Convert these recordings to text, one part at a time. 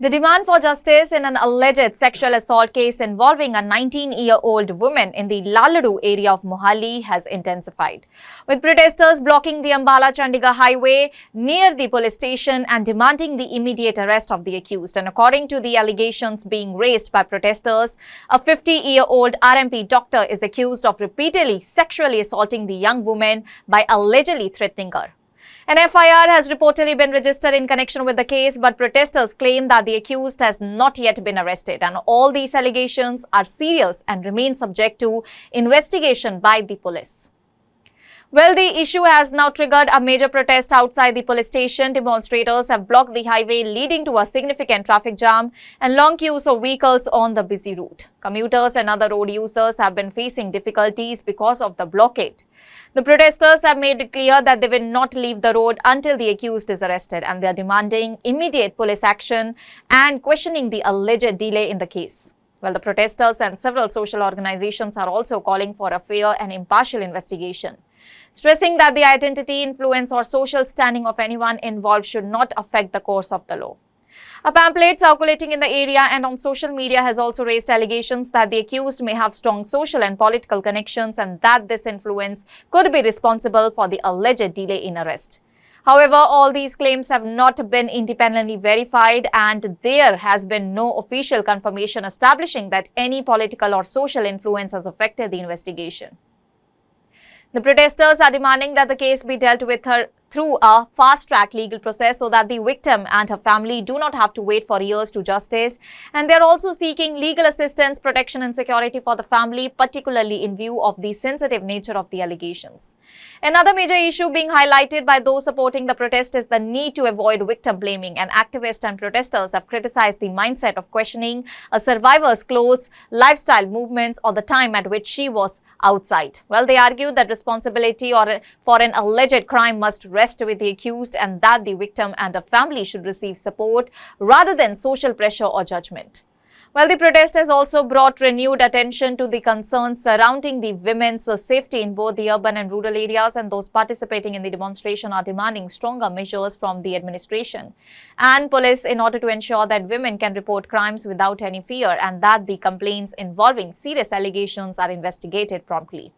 The demand for justice in an alleged sexual assault case involving a 19-year-old woman in the Lalru area of Mohali has intensified, with protesters blocking the Ambala-Chandigarh highway near the police station and demanding the immediate arrest of the accused. And according to the allegations being raised by protesters, a 50-year-old RMP doctor is accused of repeatedly sexually assaulting the young woman by allegedly threatening her. An FIR has reportedly been registered in connection with the case, but protesters claim that the accused has not yet been arrested, and all these allegations are serious and remain subject to investigation by the police. Well, the issue has now triggered a major protest outside the police station. Demonstrators have blocked the highway, leading to a significant traffic jam and long queues of vehicles on the busy route. Commuters and other road users have been facing difficulties because of the blockade. The protesters have made it clear that they will not leave the road until the accused is arrested, and they are demanding immediate police action and questioning the alleged delay in the case. Well, the protesters and several social organizations are also calling for a fair and impartial investigation, stressing that the identity, influence or social standing of anyone involved should not affect the course of the law. A pamphlet circulating in the area and on social media has also raised allegations that the accused may have strong social and political connections and that this influence could be responsible for the alleged delay in arrest. However, all these claims have not been independently verified, and there has been no official confirmation establishing that any political or social influence has affected the investigation. The protesters are demanding that the case be dealt with through a fast-track legal process so that the victim and her family do not have to wait for years to justice. And they are also seeking legal assistance, protection and security for the family, particularly in view of the sensitive nature of the allegations. Another major issue being highlighted by those supporting the protest is the need to avoid victim blaming. And activists and protesters have criticized the mindset of questioning a survivor's clothes, lifestyle, movements or the time at which she was outside. Well, they argue that responsibility for an alleged crime must rest with the accused and that the victim and her family should receive support rather than social pressure or judgment. Well, the protest has also brought renewed attention to the concerns surrounding the women's safety in both the urban and rural areas, and those participating in the demonstration are demanding stronger measures from the administration and police in order to ensure that women can report crimes without any fear and that the complaints involving serious allegations are investigated promptly.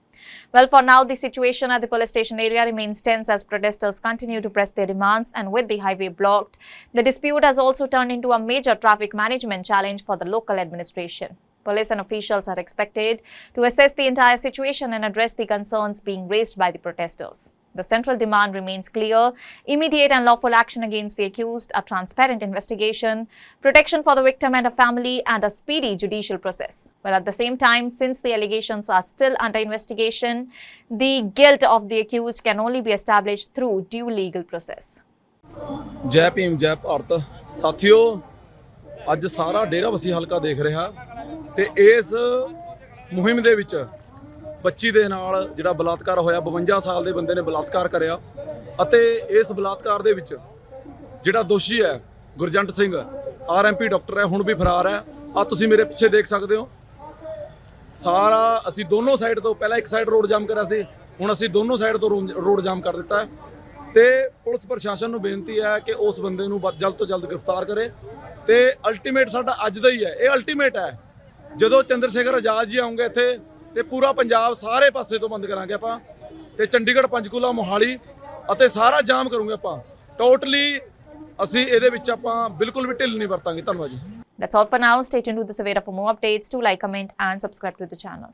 Well, for now, the situation at the police station area remains tense as protesters continue to press their demands, and with the highway blocked, the dispute has also turned into a major traffic management challenge for the local administration. Police and officials are expected to assess the entire situation and address the concerns being raised by the protesters. The central demand remains clear: immediate and lawful action against the accused, a transparent investigation, protection for the victim and her family, and a speedy judicial process. Well, at the same time, since the allegations are still under investigation, the guilt of the accused can only be established through due legal process. जय भीम जय भारत साथियों, ਅੱਜ ਸਾਰਾ ਡੇਰਾਬੱਸੀ ਹਲਕਾ ਦੇਖ ਰਿਹਾ ਤੇ ਇਸ ਮੁਹਿੰਮ ਦੇ ਵਿੱਚ ਬੱਚੀ ਦੇ ਨਾਲ ਜਿਹੜਾ ਬਲਾਤਕਾਰ ਹੋਇਆ, 52 ਸਾਲ ਦੇ ਬੰਦੇ ਨੇ ਬਲਾਤਕਾਰ ਕਰਿਆ ਅਤੇ ਇਸ ਬਲਾਤਕਾਰ ਦੇ ਵਿੱਚ ਜਿਹੜਾ ਦੋਸ਼ੀ ਹੈ ਗੁਰਜੰਟ ਸਿੰਘ ਆਰਐਮਪੀ ਡਾਕਟਰ ਹੈ, ਹੁਣ ਵੀ ਫਰਾਰ ਹੈ। ਆ ਤੁਸੀਂ ਮੇਰੇ ਪਿੱਛੇ ਦੇਖ ਸਕਦੇ ਹੋ। ਸਾਰਾ ਅਸੀਂ ਦੋਨੋਂ ਸਾਈਡ ਤੋਂ, ਪਹਿਲਾਂ ਇੱਕ ਸਾਈਡ ਰੋਡ ਜਾਮ ਕਰਿਆ ਸੀ, ਹੁਣ ਅਸੀਂ ਦੋਨੋਂ ਸਾਈਡ ਤੋਂ ਰੋਡ ਜਾਮ ਕਰ ਦਿੱਤਾ ਹੈ ਤੇ ਪੁਲਿਸ ਪ੍ਰਸ਼ਾਸਨ ਨੂੰ ਬੇਨਤੀ ਹੈ ਕਿ ਉਸ ਬੰਦੇ ਨੂੰ ਜਲਦ ਤੋਂ ਜਲਦ ਗ੍ਰਿਫਤਾਰ ਕਰੇ ਤੇ ਅਲਟੀਮੇਟ ਸਾਡਾ ਅੱਜ ਦਾ ਹੀ ਹੈ, ਇਹ ਅਲਟੀਮੇਟ ਹੈ। ਜਦੋਂ ਚੰਦਰ ਸ਼ੇਖਰ ਆਜ਼ਾਦ ਜੀ ਆਉਂਗੇ ਇੱਥੇ ਤੇ ਪੂਰਾ ਪੰਜਾਬ ਸਾਰੇ ਪਾਸੇ ਤੋਂ ਬੰਦ ਕਰਾਂਗੇ ਆਪਾਂ ਤੇ ਚੰਡੀਗੜ੍ਹ, ਪੰਚਕੂਲਾ, ਮੋਹਾਲੀ ਅਤੇ ਸਾਰਾ ਜਾਮ ਕਰੂਗੇ ਆਪਾਂ ਟੋਟਲੀ। ਅਸੀਂ ਇਹਦੇ ਵਿੱਚ ਆਪਾਂ ਬਿਲਕੁਲ ਵੀ ਢਿੱਲ ਨਹੀਂ ਵਰਤਾਂਗੇ। ਧੰਨਵਾਦ ਜੀ। That's all for now. Stay tuned with the Savera for more updates. Do like, comment and subscribe to the channel.